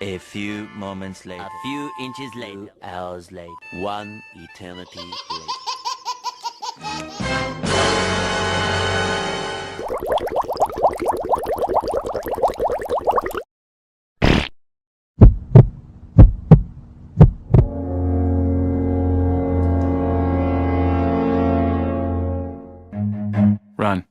A few moments later. A few inches later. 2 hours later. 1 eternity later. Run.